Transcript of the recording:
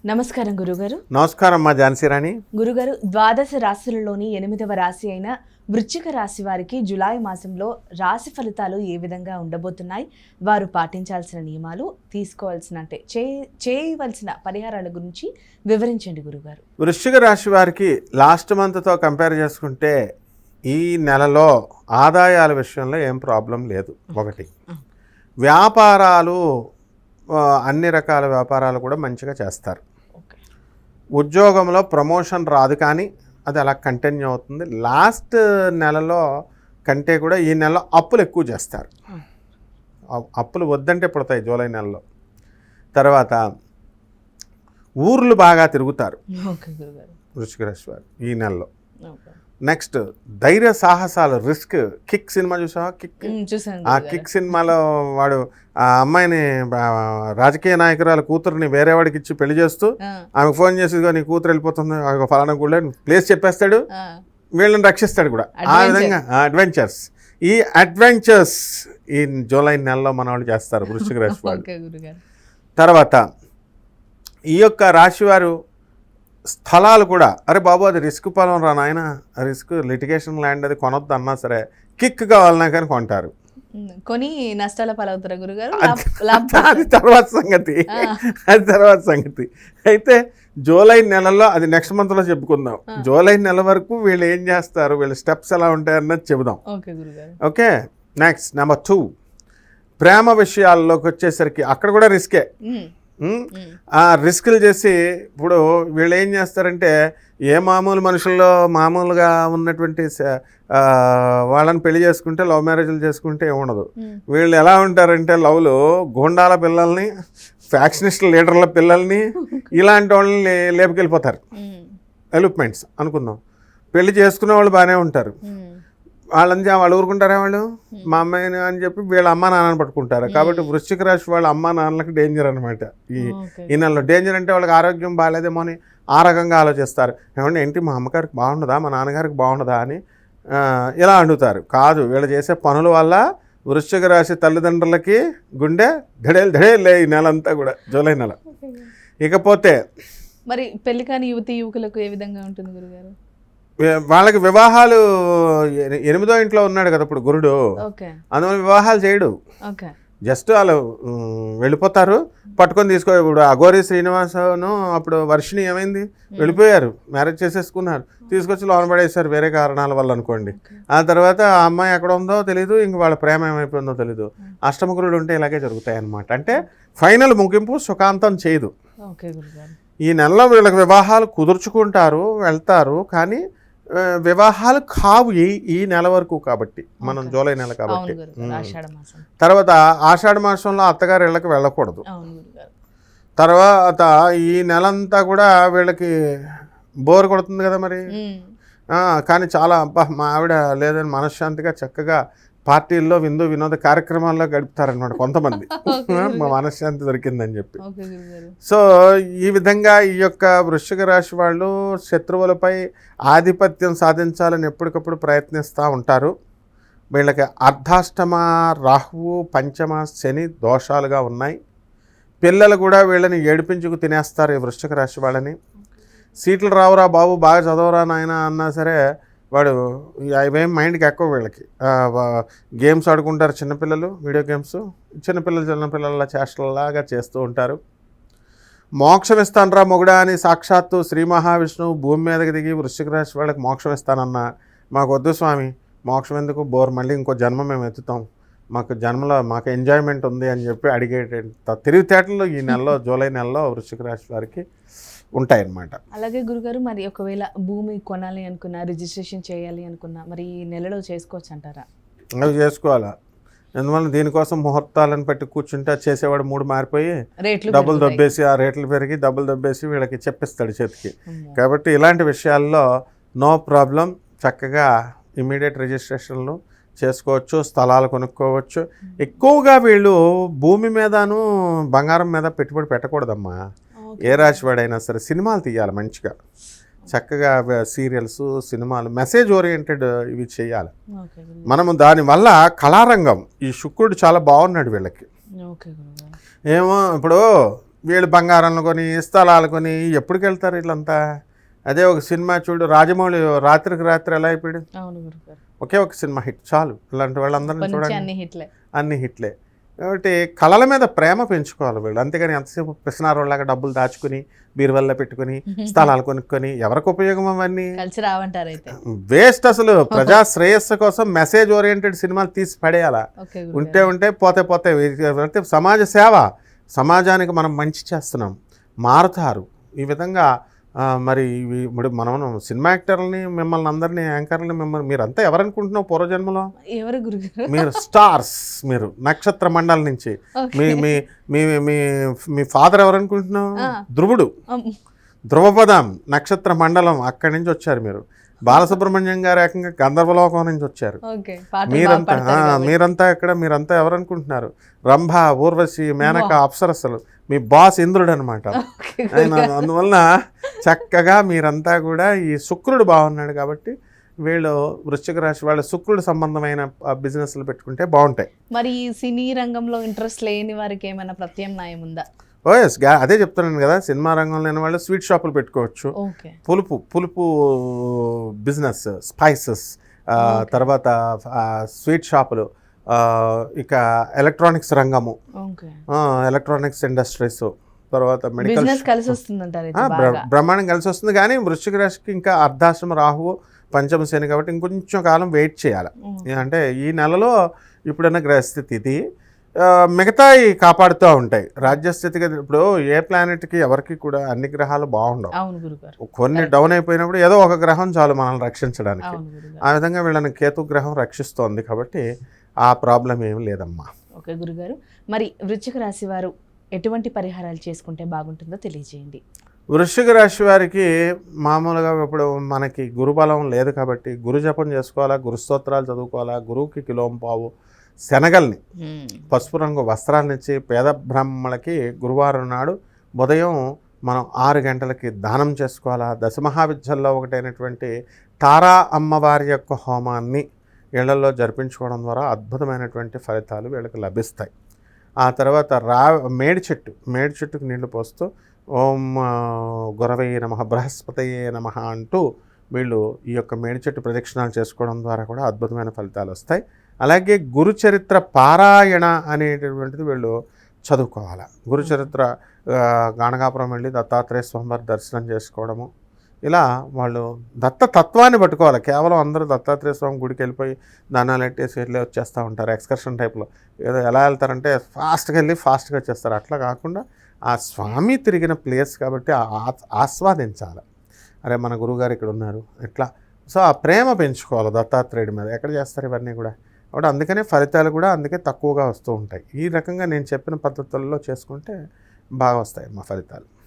నమస్కారం గురుగారు. నమస్కారం మా ఝాన్సీ రాణి. గురుగారు, ద్వాదశ రాశులలోని 8వ రాశి అయిన వృశ్చిక రాశి వారికి జులై మాసంలో రాశి ఫలితాలు ఏ విధంగా ఉండబోతున్నాయి, వారు పాటించాల్సిన నియమాలు, తీసుకోవాల్సిన చేయవలసిన పరిహారాల గురించి వివరించండి గురుగారు. వృశ్చిక రాశి వారికి లాస్ట్ మంత్తో కంపేర్ చేసుకుంటే ఈ నెలలో ఆదాయాల విషయంలో ఏం ప్రాబ్లం లేదు. ఒకటి, వ్యాపారాలు అన్ని రకాల వ్యాపారాలు కూడా మంచిగా చేస్తారు. ఉద్యోగంలో ప్రమోషన్ రాదు, కానీ అది అలా కంటిన్యూ అవుతుంది. లాస్ట్ నెలలో కంటే కూడా ఈ నెలలో అప్పులు ఎక్కువ చేస్తారు. అప్పులు వద్దంటే పడతాయి జూలై నెలలో. తర్వాత ఊర్లు బాగా తిరుగుతారు వృశ్చిక రాశి వారు ఈ నెలలో. నెక్స్ట్, ధైర్య సాహసాలు, రిస్క్. కిక్ సినిమా చూసావా? ఆ కిక్ సినిమాలో వాడు ఆ అమ్మాయిని, రాజకీయ నాయకురాలు కూతురుని వేరే వాడికి ఇచ్చి పెళ్లి చేస్తూ ఆమెకు ఫోన్ చేసి నీ కూతురు వెళ్ళిపోతుంది ఫలానా కూడా ప్లేస్ చెప్పేస్తాడు, వీళ్ళని రక్షిస్తాడు కూడా. ఆ విధంగా అడ్వెంచర్స్, ఈ అడ్వెంచర్స్ ఈ జూలై నెలలో మన వాళ్ళు చేస్తారు వృశ్చిక రాశి వాళ్ళు. తర్వాత ఈ యొక్క రాశి వారు స్థలాలు కూడా, అరే బాబు అది రిస్క్ పొలం రా నాయన, రిస్క్ లిటిగేషన్ ల్యాండ్, అది కొనొద్దు అన్నా సరే కిక్ కావాలన్నా కానీ కొంటారు. కొని నష్టాల పాలవుతారా గురుగారు? అది తర్వాత సంగతి. అయితే జూలై నెలలో, అది నెక్స్ట్ మంత్లో చెప్పుకుందాం. జూలై నెల వరకు వీళ్ళు ఏం చేస్తారు, వీళ్ళ స్టెప్స్ ఎలా ఉంటాయన్నది చెబుదాం. ఓకే. నెక్స్ట్, నెంబర్ 2, ప్రేమ విషయాల్లోకి వచ్చేసరికి అక్కడ కూడా రిస్కే. ఆ రిస్కులు చేసి ఇప్పుడు వీళ్ళు ఏం చేస్తారంటే, ఏ మామూలు మనుషుల్లో మామూలుగా ఉన్నటువంటి వాళ్ళని పెళ్లి చేసుకుంటే, లవ్ మ్యారేజ్లు చేసుకుంటే ఉండదు. వీళ్ళు ఎలా ఉంటారంటే, లవ్లో గూండాల పిల్లల్ని, ఫ్యాక్షనిస్ట్ లీడర్ల పిల్లల్ని, ఇలాంటి వాళ్ళని లేపుకెళ్ళిపోతారు. ఎలిప్మెంట్స్ అనుకుందాం. పెళ్లి చేసుకునే వాళ్ళు బాగానే ఉంటారు, వాళ్ళు ఊరుకుంటారా, వాళ్ళు మా అమ్మాయిని అని చెప్పి వీళ్ళ అమ్మా నాన్నని పట్టుకుంటారు. కాబట్టి వృశ్చిక రాశి వాళ్ళ అమ్మా నాన్నలకు డేంజర్ అనమాట ఈ నెలలో. డేంజర్ అంటే వాళ్ళకి ఆరోగ్యం బాగాలేదేమో అని ఆ రకంగా ఆలోచిస్తారు. ఏమంటే ఏంటి మా అమ్మగారికి బాగుండదా, మా నాన్నగారికి బాగుండదా అని ఇలా అడుగుతారు. కాదు, వీళ్ళు చేసే పనుల వల్ల వృశ్చిక రాశి తల్లిదండ్రులకి గుండె ధడేలే ఈ నెల అంతా కూడా, జూలై నెల. ఇకపోతే మరి పెళ్లి కాని యువతి యువకులకు ఏ విధంగా ఉంటుంది గురుగారు? వాళ్ళకి వివాహాలు 8వ ఇంట్లో ఉన్నాడు కదా ఇప్పుడు గురుడు, అందువల్ల వివాహాలు చేయడు. జస్ట్ వాళ్ళు వెళ్ళిపోతారు, పట్టుకొని తీసుకో. ఇప్పుడు అఘోరి శ్రీనివాసను అప్పుడు వర్షిణి ఏమైంది, వెళ్ళిపోయారు, మ్యారేజ్ చేసేసుకున్నారు, తీసుకొచ్చి లోన పడేశారు వేరే కారణాల వల్ల అనుకోండి. ఆ తర్వాత ఆ అమ్మాయి ఎక్కడ ఉందో తెలీదు, ఇంక వాళ్ళ ప్రేమ ఏమైపోయిందో తెలీదు. అష్టమగురుడు ఉంటే ఇలాగే జరుగుతాయి అన్నమాట. అంటే ఫైనల్ ముగింపు సుఖాంతం చేయదు. ఈ నెలలో వీళ్ళకి వివాహాలు కుదుర్చుకుంటారు, వెళ్తారు, కానీ వివాహాలు కావు ఈ నెల వరకు. కాబట్టి మనం జూలై నెల కాబట్టి. తర్వాత ఆషాఢ మాసంలో అత్తగారి ఇళ్ళకి వెళ్ళకూడదు. తర్వాత ఈ నెలంతా కూడా వీళ్ళకి బోర్ కొడుతుంది కదా మరి. కానీ చాలా మా ఆవిడ లేదని మనశ్శాంతిగా చక్కగా పార్టీల్లో విందు వినోద కార్యక్రమాల్లో గడుపుతారనమాట కొంతమంది, మా మనశ్శాంతి దొరికిందని చెప్పి. సో ఈ విధంగా ఈ యొక్క వృశ్చిక రాశి వాళ్ళు శత్రువులపై ఆధిపత్యం సాధించాలని ఎప్పటికప్పుడు ప్రయత్నిస్తూ ఉంటారు. వీళ్ళకి అర్ధాష్టమ రాహువు, పంచమ శని దోషాలుగా ఉన్నాయి. పిల్లలు కూడా వీళ్ళని ఏడిపించుకు తినేస్తారు ఈ వృశ్చిక రాశి వాళ్ళని. సీట్లు రావురా బాబు, బాగా చదవరా నాయన అన్నా సరే వాడు అవేం మైండ్కి ఎక్కువ. వీళ్ళకి గేమ్స్ ఆడుకుంటారు చిన్నపిల్లలు, వీడియో గేమ్స్. చిన్నపిల్లల చేష్టలలాగా చేస్తూ ఉంటారు. మోక్షం ఇస్తానరా మొగుడా అని సాక్షాత్తు శ్రీ మహావిష్ణువు భూమి మీదకి దిగి వృశ్చిక రాశి వాళ్ళకి మోక్షం ఇస్తానన్నా, మాకు వద్దు స్వామి, మోక్షం ఎందుకు, బోర్, మళ్ళీ ఇంకో జన్మ మేము ఎత్తుతాం, మాకు జన్మలో మాకు ఎంజాయ్మెంట్ ఉంది అని చెప్పి అడిగేట తెలివితేటలు ఈ నెలలో, జూలై నెలలో వృశ్చిక రాశి వారికి ఉంటాయన్నమాట. అలాగే గురుగారు, మరి ఒకవేళ భూమి కొనాలి అనుకున్నా, రిజిస్ట్రేషన్ చేయాలి అనుకున్నా, మరి ఈ నెలలో చేసుకోవచ్చు అంటారా? అవి చేసుకోవాలా. ఎందువల్ల దీనికోసం ముహూర్తాలను పెట్టి కూర్చుంటే చేసేవాడు మూడు మారిపోయి డబ్బులు దొబ్బేసి, ఆ రేట్లు పెరిగి డబ్బులు దొబ్బేసి వీళ్ళకి చెప్పిస్తాడు చేతికి. కాబట్టి ఇలాంటి విషయాల్లో నో ప్రాబ్లం, చక్కగా ఇమీడియట్ రిజిస్ట్రేషన్లు చేసుకోవచ్చు, స్థలాలు కొనుక్కోవచ్చు. ఎక్కువగా వీళ్ళు భూమి మీదను బంగారం మీద పెట్టుబడి పెట్టకూడదమ్మా. ఏ రాశి వాడైనా సరే సినిమాలు తీయాలి మంచిగా, చక్కగా సీరియల్స్, సినిమాలు, మెసేజ్ ఓరియంటెడ్ ఇవి చేయాలి మనము. దానివల్ల కళారంగం, ఈ శుక్రుడు చాలా బాగున్నాడు వీళ్ళకి. ఏమో ఇప్పుడు వీళ్ళు బంగారాలు కొని స్థలాలు కొని ఎప్పటికి వెళ్తారు వీళ్ళంతా. అదే ఒక సినిమా చూడు, రాజమౌళి రాత్రికి రాత్రి ఎలా అయిపోయాడు. ఒకే ఒక సినిమా హిట్ చాలు. ఇలాంటి వాళ్ళందరినీ చూడండి, అన్ని హిట్లే. కాబట్టి కళల మీద ప్రేమ పెంచుకోవాలి వీళ్ళు, అంతేగాని ఎంతసేపు పిసినారోళ్ళలాగా డబ్బులు దాచుకుని బీరువల్ల పెట్టుకుని స్థలాలు కొనుక్కొని ఎవరికి ఉపయోగం అవన్నీ వేస్ట్. అసలు ప్రజా శ్రేయస్సు కోసం మెసేజ్ ఓరియంటెడ్ సినిమాలు తీసి పడేయాలా. ఉంటే పోతే సమాజ సేవ, సమాజానికి మనం మంచి చేస్తున్నాం, మారుతారు ఈ విధంగా. మరి ఇప్పుడు మనం సినిమా యాక్టర్లని, మిమ్మల్ని అందరినీ, యాంకర్లని, మిమ్మల్ని మీరంతా ఎవరనుకుంటున్నావు పూర్వజన్మలో? మీరు స్టార్స్, మీరు నక్షత్ర మండలం నుంచి. మీ మీ మీ మీ మీ ఫాదర్ ఎవరనుకుంటున్నావు? ధ్రువుడు, ధ్రువపదం నక్షత్ర మండలం, అక్కడి నుంచి వచ్చారు మీరు. బాలసుబ్రహ్మణ్యం గారు ఏకంగా గంధర్వలోకం నుంచి వచ్చారు. మీరంతా ఎక్కడ? మీరంతా ఎవరనుకుంటున్నారు? రంభ, ఊర్వశి, మేనక, అప్సరసలు. మీ బాస్ ఇంద్రుడు అనమాట ఆయన. అందువలన చక్కగా మీరంతా కూడా ఈ శుక్రుడు బాగున్నాడు కాబట్టి వీళ్ళు వృశ్చిక రాశి వాళ్ళ శుక్రుడు సంబంధమైన బిజినెస్లు పెట్టుకుంటే బాగుంటాయి. మరి సినీ రంగంలో ఇంట్రెస్ట్ లేని వారికి ఏమైనా ప్రత్యామ్నాయం ఉందా? ఎస్, అదే చెప్తున్నాను కదా, సినిమా రంగంలో లేని వాళ్ళు స్వీట్ షాపులు పెట్టుకోవచ్చు. పులుపు బిజినెస్, స్పైసెస్, తర్వాత స్వీట్ షాపులు, ఇక ఎలక్ట్రానిక్స్ రంగము, ఎలక్ట్రానిక్స్ ఇండస్ట్రీస్, తర్వాత మెడికల్ బ్రహ్మాండం కలిసి వస్తుంది. కానీ వృశ్చిక రాశికి ఇంకా అర్ధాశ్రమ రాహువు పంచమ శని కాబట్టి ఇంకొంచెం కాలం వెయిట్ చేయాలి. అంటే ఈ నెలలో ఇప్పుడున్న గ్రహస్థితి ఇది, మిగతాయి కాపాడుతూ ఉంటాయి. రాజ్యస్థితిగా ఇప్పుడు ఏ ప్లానెట్కి ఎవరికి కూడా అన్ని గ్రహాలు బాగుండవు. కొన్ని డౌన్ అయిపోయినప్పుడు ఏదో ఒక గ్రహం చాలు మనల్ని రక్షించడానికి. ఆ విధంగా వీళ్ళని కేతు గ్రహం రక్షిస్తోంది కాబట్టి ఆ ప్రాబ్లం ఏమి లేదమ్మా. ఓకే గురుగారు, మరి వృశ్చిక రాశి వారు ఎటువంటి పరిహారాలు చేసుకుంటే బాగుంటుందో తెలియజేయండి. వృశ్చిక రాశి వారికి మామూలుగా ఇప్పుడు మనకి గురుబలం లేదు కాబట్టి గురు జపం చేసుకోవాలా, గురు స్తోత్రాలు చదువుకోవాలా, గురువుకి కిలోంపావు శనగల్ని పసుపు రంగు వస్త్రాలనిచ్చి పేద బ్రాహ్మణులకి గురువారం నాడు ఉదయం మనం 6 గంటలకి దానం చేసుకోవాలా. దశమహావిద్యల్లో ఒకటైనటువంటి తారా అమ్మవారి యొక్క హోమాన్ని ఇళ్లలో జరిపించుకోవడం ద్వారా అద్భుతమైనటువంటి ఫలితాలు వీళ్ళకి లభిస్తాయి. ఆ తర్వాత మేడి చెట్టుకు నీళ్లు పోస్తూ ఓం గురవే నమః, బృహస్పతయే నమః అంటూ వీళ్ళు ఈ యొక్క మేడి చెట్టు ప్రదక్షిణాలు చేసుకోవడం ద్వారా కూడా అద్భుతమైన ఫలితాలు వస్తాయి. అలాగే గురుచరిత్ర పారాయణ అనేటటువంటిది వీళ్ళు చదువుకోవాలి. గురుచరిత్ర గాణగాపురం వెళ్ళి దత్తాత్రేయ స్వామివారి దర్శనం చేసుకోవడము, ఇలా వాళ్ళు దత్తతత్వాన్ని పట్టుకోవాలి. కేవలం అందరూ దత్తాత్రేయ స్వామి గుడికి వెళ్ళిపోయి దానాలు ఎట్టేసి వెళ్ళి వచ్చేస్తూ ఉంటారు ఎక్స్కర్షన్ టైప్లో. ఏదో ఎలా వెళ్తారంటే ఫాస్ట్గా వెళ్ళి ఫాస్ట్గా వచ్చేస్తారు. అట్లా కాకుండా ఆ స్వామి తిరిగిన ప్లేస్ కాబట్టి ఆస్వాదించాలి. అరే మన గురువుగారు ఇక్కడ ఉన్నారు ఇట్లా. సో ఆ ప్రేమ పెంచుకోవాలి దత్తాత్రేయుడి మీద. ఎక్కడ చేస్తారు ఇవన్నీ కూడా. కాబట్టి అందుకనే ఫలితాలు కూడా అందుకే తక్కువగా వస్తూ ఉంటాయి. ఈ రకంగా నేను చెప్పిన పద్ధతుల్లో చేసుకుంటే బాగా వస్తాయి మా ఫలితాలు.